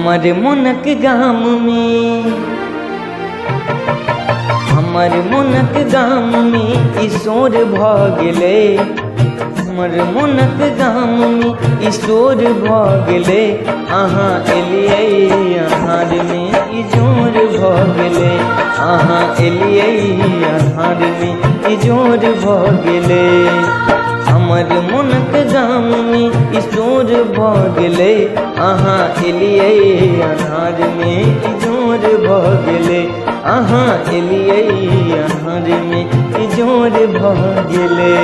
हमर मोनक गाम में, हमर मोनक गाम में ईश्वर भ गेले, हमर मोनक गाम में ईश्वर भ गेले। अहाँ एलियै अन्हार में इजोर भ गेले, अहाँ एलियै अन्हार में इजोर भ गेले। हमर मोनक गाम में ईश्वर भ गेले, अहाँ एलियै अन्हार में इजोर भ गेले, अहाँ एलियै अन्हार में इजोर भ गेले।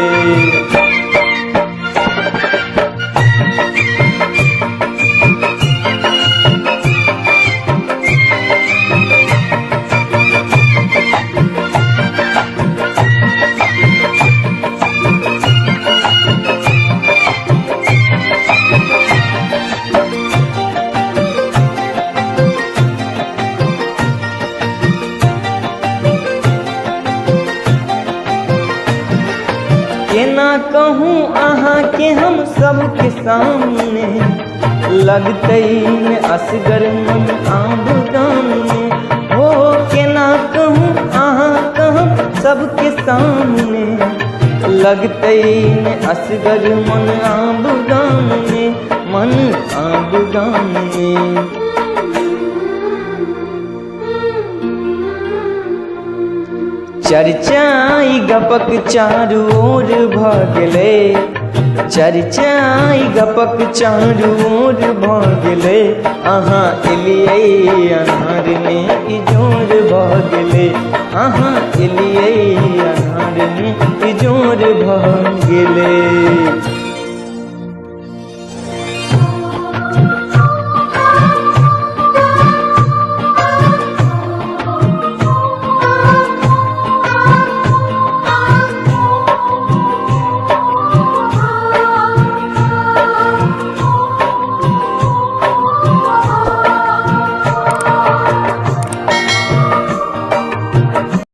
केना कहूँ अहाँ के हम सबके सामने, लगतै न असगर मन आब गाम में। हो केना कहूँ अहाँ के हम सबके सामने, लगतै न असगर मन आब गाम में, मन आब गाम में। चर्चाई गपक चारू ओर भ गेले, चर्चाई गपक चारू ओर भ गेले। अहाँ एलियै अन्हार में इजोर भ गेले, अहाँ एलियै अन्हार में इजोर भ गेले।